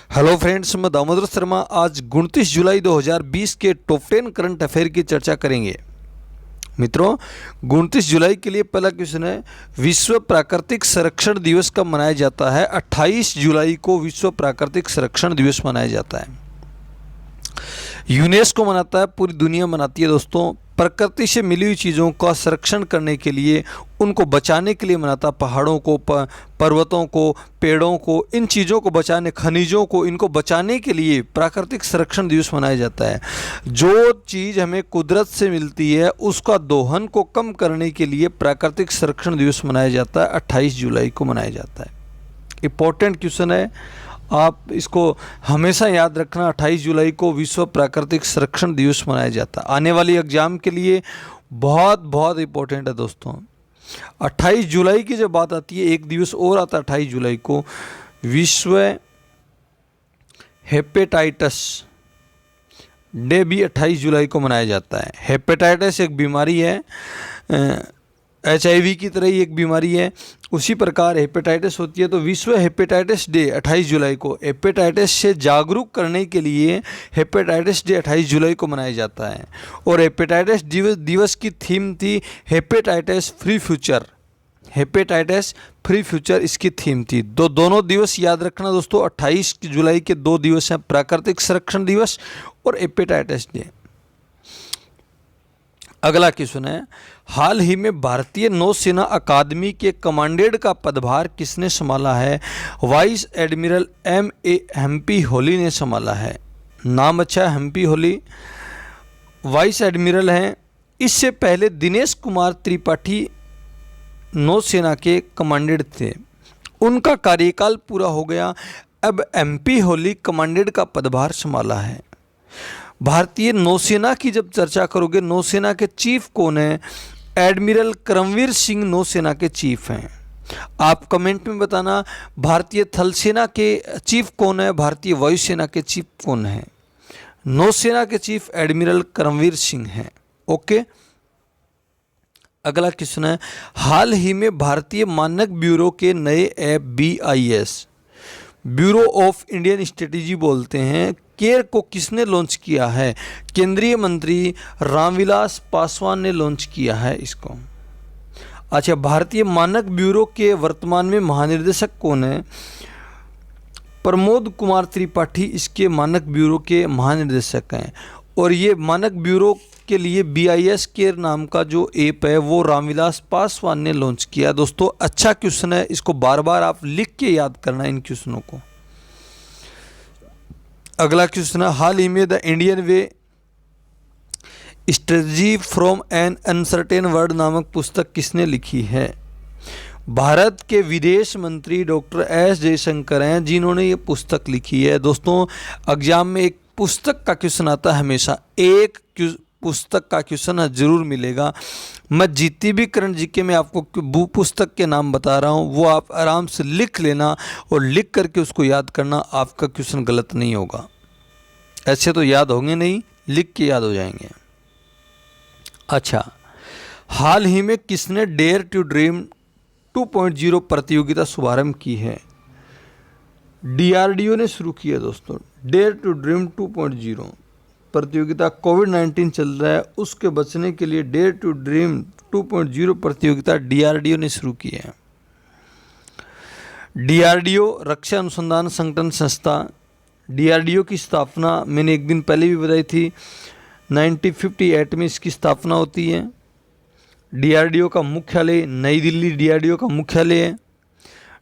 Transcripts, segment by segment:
Hello friends, मैं दामोदर शर्मा आज 29 जुलाई 2020 के टॉप 10 करंट अफेयर की चर्चा करेंगे। मित्रों, 29 जुलाई के लिए पहला क्वेश्चन है, विश्व प्राकृतिक संरक्षण दिवस कब मनाया जाता है? 28 जुलाई को विश्व प्राकृतिक संरक्षण दिवस मनाया जाता है। यूनेस्को मनाता है, पूरी दुनिया मनाती है दोस्तों। प्रकृति से मिली हुई चीज़ों का संरक्षण करने के लिए, उनको बचाने के लिए मनाता, पहाड़ों को, पर्वतों को, पेड़ों को, इन चीज़ों को बचाने, खनिजों को, इनको बचाने के लिए प्राकृतिक संरक्षण दिवस मनाया जाता है। जो चीज़ हमें कुदरत से मिलती है उसका दोहन को कम करने के लिए प्राकृतिक संरक्षण दिवस मनाया जाता है। 28 जुलाई को मनाया जाता है। इम्पोर्टेंट क्वेश्चन है, आप इसको हमेशा याद रखना। 28 जुलाई को विश्व प्राकृतिक संरक्षण दिवस मनाया जाता है। आने वाली एग्जाम के लिए बहुत बहुत इम्पोर्टेंट है दोस्तों। 28 जुलाई की जब बात आती है, एक दिवस और आता है 28 जुलाई को, विश्व हेपेटाइटिस डे भी 28 जुलाई को मनाया जाता है। हेपेटाइटिस एक बीमारी है, HIV की तरह ही एक बीमारी है, उसी प्रकार हेपेटाइटिस होती है। तो विश्व हेपेटाइटिस डे 28 जुलाई को हेपेटाइटिस से जागरूक करने के लिए हेपेटाइटिस डे 28 जुलाई को मनाया जाता है। और हेपेटाइटिस दिवस की थीम थी hepatitis free future. Hepatitis free future इसकी थीम थी। दोनों दिवस याद रखना दोस्तों। 28 जुलाई के दो दिवस हैं, प्राकृतिक संरक्षण दिवस और हेपेटाइटिस डे। अगला क्वेश्चन है, हाल ही में भारतीय नौसेना अकादमी के कमांडेंट का पदभार किसने संभाला है? वाइस एडमिरल हम्पी होली ने संभाला है। नाम अच्छा है, हम्पी होली वाइस एडमिरल हैं। इससे पहले दिनेश कुमार त्रिपाठी नौसेना के कमांडेंट थे, उनका कार्यकाल पूरा हो गया। अब MP होली कमांडेंट का पदभार संभाला है। भारतीय नौसेना की जब चर्चा करोगे, नौसेना के चीफ कौन है? एडमिरल करमवीर सिंह नौसेना के चीफ हैं। आप कमेंट में बताना, भारतीय थल सेना के चीफ कौन है, भारतीय वायुसेना के चीफ कौन है? नौसेना के चीफ एडमिरल करमवीर सिंह हैं। ओके। अगला क्वेश्चन है, हाल ही में भारतीय मानक ब्यूरो के नए app BIS, bureau of Indian strategy बोलते हैं, केयर को किसने लॉन्च किया है? केंद्रीय मंत्री रामविलास पासवान ने लॉन्च किया है इसको। अच्छा, भारतीय मानक ब्यूरो के वर्तमान में महानिदेशक कौन है? प्रमोद कुमार त्रिपाठी इसके मानक ब्यूरो के महानिदेशक हैं। और ये मानक ब्यूरो के लिए BIS केयर नाम का जो ऐप है वो रामविलास पासवान ने लॉन्च किया। दोस्तों अच्छा क्वेश्चन है, इसको बार बार आप लिख के याद करना इन क्वेश्चनों को। अगला क्वेश्चन है, हाल ही में the Indian way strategy from N uncertain world नामक पुस्तक किसने लिखी है? भारत के विदेश मंत्री डॉक्टर S जयशंकर हैं जिन्होंने ये पुस्तक लिखी है। दोस्तों एग्जाम में एक पुस्तक का क्वेश्चन आता है, हमेशा एक पुस्तक का क्वेश्चन जरूर मिलेगा। मैं जितनी भी करंट जीके में आपको पुस्तक के नाम बता रहा हूँ वो आप आराम से लिख लेना और लिख करके उसको याद करना, आपका क्वेश्चन गलत नहीं होगा। ऐसे तो याद होंगे नहीं, लिख के याद हो जाएंगे। अच्छा, हाल ही में किसने डेयर टू ड्रीम 2.0 प्रतियोगिता शुभारंभ की है? DRDO ने शुरू की है दोस्तों। डेयर टू ड्रीम 2.0 प्रतियोगिता, कोविड-19 चल रहा है, उसके बचने के लिए डेयर टू ड्रीम 2.0 प्रतियोगिता DRDO ने शुरू की है। DRDO रक्षा अनुसंधान संगठन संस्था, DRDO की स्थापना मैंने एक दिन पहले भी बताई थी, 1958 में इसकी स्थापना होती है। DRDO का मुख्यालय नई दिल्ली DRDO का मुख्यालय है।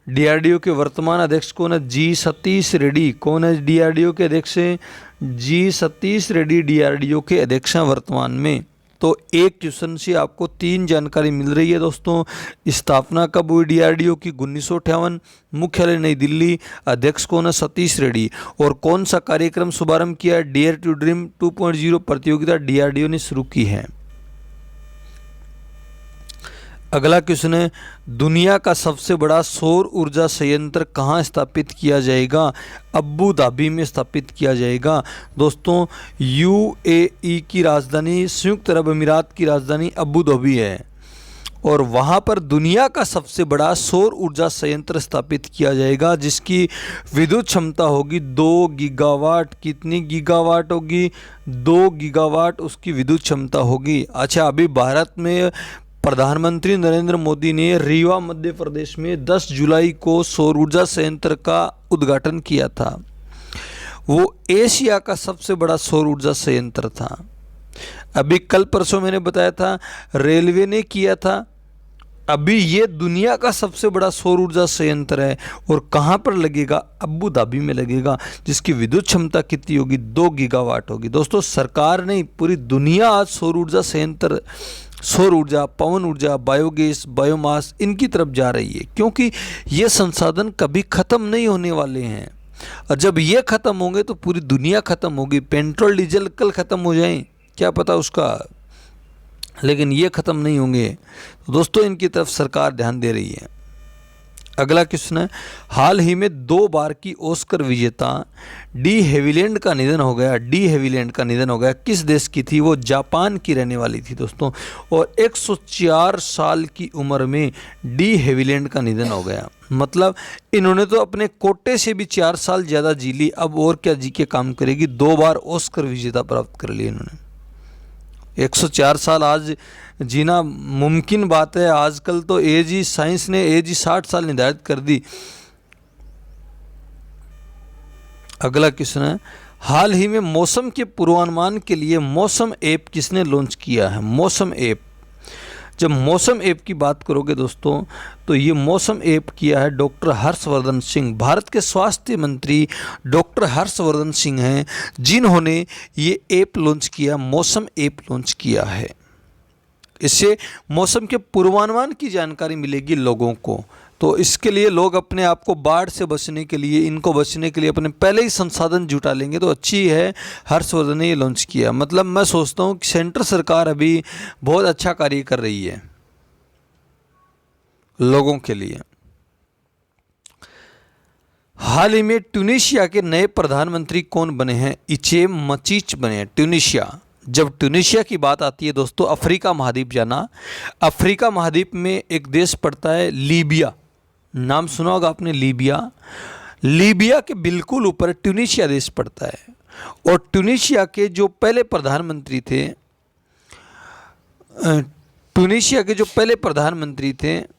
DRDO के वर्तमान अध्यक्ष कौन है? G सतीश रेड्डी। कौन है DRDO के अध्यक्ष? G सतीश रेड्डी DRDO के अध्यक्ष हैं वर्तमान में। तो एक क्वेश्चन से आपको 3 जानकारी मिल रही है दोस्तों। स्थापना कब हुई DRDO की? 1958, मुख्यालय नई दिल्ली, अध्यक्ष कौन है? सतीश रेड्डी। और कौन सा कार्यक्रम शुभारंभ किया? डेयर टू ड्रीम 2.0 प्रतियोगिता DRDO ने शुरू की है। अगला क्वेश्चन है, दुनिया का सबसे बड़ा सौर ऊर्जा संयंत्र कहाँ स्थापित किया जाएगा? अबू धाबी में स्थापित किया जाएगा। दोस्तों UAE की राजधानी, संयुक्त अरब अमीरात की राजधानी अबू धाबी है। और वहाँ पर दुनिया का सबसे बड़ा सौर ऊर्जा संयंत्र स्थापित किया जाएगा, जिसकी विद्युत क्षमता होगी 2 गीगावाट। कितनी गीगावाट होगी? 2 गीगावाट उसकी विद्युत क्षमता होगी। अच्छा, अभी भारत में प्रधानमंत्री नरेंद्र मोदी ने रीवा मध्य प्रदेश में 10 जुलाई को सौर ऊर्जा संयंत्र का उद्घाटन किया था। वो एशिया का सबसे बड़ा सौर ऊर्जा संयंत्र था। अभी कल परसों मैंने बताया था रेलवे ने किया था। अभी ये दुनिया का सबसे बड़ा सौर ऊर्जा संयंत्र है। और कहाँ पर लगेगा? अबू धाबी में लगेगा, जिसकी विद्युत क्षमता कितनी होगी? 2 गीगावाट होगी। दोस्तों, सरकार नहीं, पूरी दुनिया आज सौर ऊर्जा संयंत्र, सौर ऊर्जा, पवन ऊर्जा, बायोगैस, बायोमास, इनकी तरफ जा रही है, क्योंकि ये संसाधन कभी ख़त्म नहीं होने वाले हैं। और जब ये ख़त्म होंगे तो पूरी दुनिया ख़त्म होगी। पेट्रोल डीजल कल ख़त्म हो जाएं, क्या पता उसका, लेकिन ये ख़त्म नहीं होंगे। तो दोस्तों, इनकी तरफ सरकार ध्यान दे रही है। अगला क्वेश्चन है, हाल ही में 2 बार की ऑस्कर विजेता डी हेविलैंड का निधन हो गया। डी हेविलैंड का निधन हो गया। किस देश की थी? वो जापान की रहने वाली थी दोस्तों। और 104 साल की उम्र में डी हेविलैंड का निधन हो गया। मतलब इन्होंने तो अपने कोटे से भी 4 साल ज़्यादा जी ली, अब और क्या जी के काम करेगी। 2 बार ऑस्कर विजेता प्राप्त कर ली इन्होंने। 104 साल आज जीना मुमकिन बात है। आजकल तो एज ही, साइंस ने एज ही 60 साल निर्धारित कर दी। अगला क्वेश्चन है, हाल ही में मौसम के पूर्वानुमान के लिए मौसम ऐप किसने लॉन्च किया है? मौसम ऐप। जब मौसम ऐप की बात करोगे दोस्तों, तो ये मौसम ऐप किया है डॉक्टर हर्षवर्धन सिंह। भारत के स्वास्थ्य मंत्री डॉक्टर हर्षवर्धन सिंह हैं, जिन्होंने ये ऐप लॉन्च किया, मौसम ऐप लॉन्च किया है। इससे मौसम के पूर्वानुमान की जानकारी मिलेगी लोगों को। तो इसके लिए लोग अपने आप को बाढ़ से बचने के लिए, इनको बचने के लिए अपने पहले ही संसाधन जुटा लेंगे। तो अच्छी है, हर्षवर्धन ने ये लॉन्च किया। मतलब मैं सोचता हूँ कि सेंट्रल सरकार अभी बहुत अच्छा कार्य कर रही है लोगों के लिए। हाल ही में ट्यूनीशिया के नए प्रधानमंत्री कौन बने हैं? इचेम मचीच बने हैं, ट्यूनीशिया। जब ट्यूनीशिया की बात आती है दोस्तों, अफ्रीका महाद्वीप जाना। अफ्रीका महाद्वीप में एक देश पड़ता है लीबिया, नाम सुना होगा आपने, लीबिया। लीबिया के बिल्कुल ऊपर ट्यूनीशिया देश पड़ता है। और ट्यूनीशिया के जो पहले प्रधानमंत्री थे, ट्यूनीशिया के जो पहले प्रधानमंत्री थे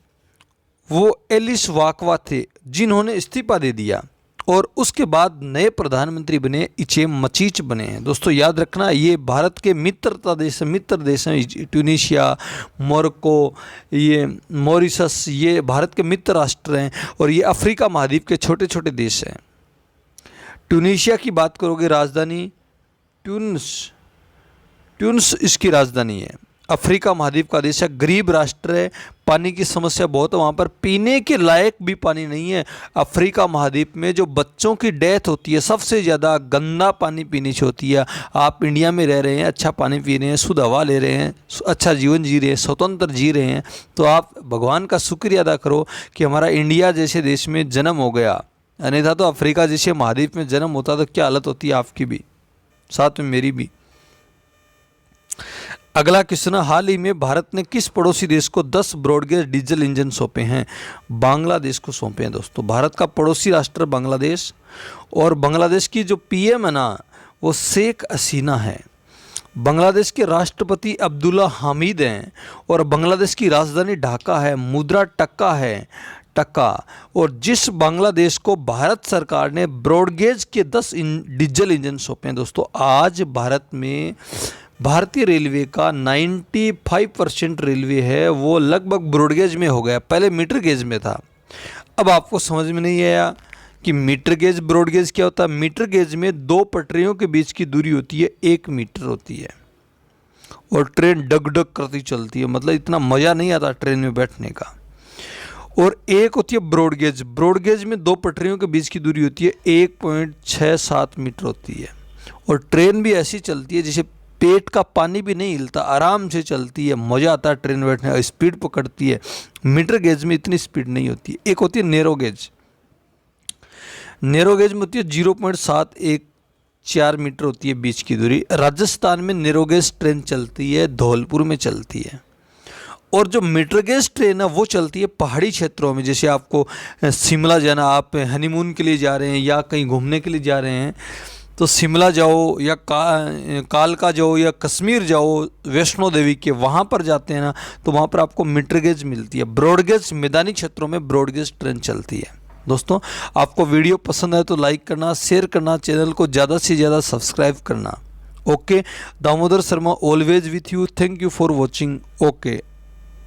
वो एलिस वाकवा थे, जिन्होंने इस्तीफा दे दिया। और उसके बाद नए प्रधानमंत्री बने इचेम मचीच बने हैं। दोस्तों याद रखना, ये भारत के मित्र देश हैं। ट्यूनीशिया, मोरक्को, ये मॉरिशस, ये भारत के मित्र राष्ट्र हैं। और ये अफ्रीका महाद्वीप के छोटे छोटे देश हैं। ट्यूनीशिया की बात करोगे, राजधानी ट्यूनिस इसकी राजधानी है। अफ्रीका महाद्वीप का देश है, गरीब राष्ट्र है, पानी की समस्या बहुत है वहाँ पर, पीने के लायक भी पानी नहीं है। अफ्रीका महाद्वीप में जो बच्चों की डेथ होती है, सबसे ज़्यादा गंदा पानी पीने से होती है। आप इंडिया में रह रहे हैं, अच्छा पानी पी रहे हैं, शुद्ध हवा ले रहे हैं, अच्छा जीवन जी रहे हैं, स्वतंत्र जी रहे हैं, तो आप भगवान का शुक्रिया अदा करो कि हमारा इंडिया जैसे देश में जन्म हो गया। अन्यथा तो अफ्रीका जैसे महाद्वीप में जन्म होता तो क्या हालत होती है आपकी भी, साथ में मेरी भी। अगला क्वेश्चन, हाल ही में भारत ने किस पड़ोसी देश को 10 ब्रॉडगेज डीजल इंजन सौंपे हैं? बांग्लादेश को सौंपे हैं दोस्तों। भारत का पड़ोसी राष्ट्र बांग्लादेश, और बांग्लादेश की जो पीएम है ना, वो शेख हसीना है। बांग्लादेश के राष्ट्रपति अब्दुल्ला हामिद हैं, और बांग्लादेश की राजधानी ढाका है, मुद्रा टक्का है, टक्का। और जिस बांग्लादेश को भारत सरकार ने ब्रॉडगेज के 10 डीजल इंजन सौंपे हैं दोस्तों, आज भारत में भारतीय रेलवे का 95% रेलवे है वो लगभग ब्रॉडगेज में हो गया। पहले मीटर गेज में था। अब आपको समझ में नहीं आया कि मीटर गेज ब्रॉडगेज क्या होता है? मीटर गेज में 2 पटरियों के बीच की दूरी होती है 1 मीटर होती है, और ट्रेन डग डग करती चलती है, मतलब इतना मज़ा नहीं आता ट्रेन में बैठने का। और एक होती है ब्रॉडगेज। ब्रॉडगेज में 2 पटरियों के बीच की दूरी होती है 1.67 मीटर होती है, और ट्रेन भी ऐसी चलती है जैसे पेट का पानी भी नहीं हिलता, आराम से चलती है, मज़ा आता है ट्रेन बैठने का, स्पीड पकड़ती है। मीटर गेज में इतनी स्पीड नहीं होती है। एक होती है नैरो गेज। नैरो गेज में होती है 0.714 मीटर होती है बीच की दूरी। राजस्थान में नैरो गेज ट्रेन चलती है, धौलपुर में चलती है। और जो मीटर गेज ट्रेन है वो चलती है पहाड़ी क्षेत्रों में। जैसे आपको शिमला जाना, आप हनीमून के लिए जा रहे हैं या कहीं घूमने के लिए जा रहे हैं, तो शिमला जाओ या कालका जाओ या कश्मीर जाओ, वैष्णो देवी के वहाँ पर जाते हैं ना, तो वहाँ पर आपको मीटर गेज मिलती है। ब्रॉडगेज मैदानी क्षेत्रों में ब्रॉडगेज ट्रेन चलती है। दोस्तों, आपको वीडियो पसंद आए तो लाइक करना, शेयर करना, चैनल को ज़्यादा से ज़्यादा सब्सक्राइब करना। Okay, Damodar Sharma always with you. Thank you for watching. Okay.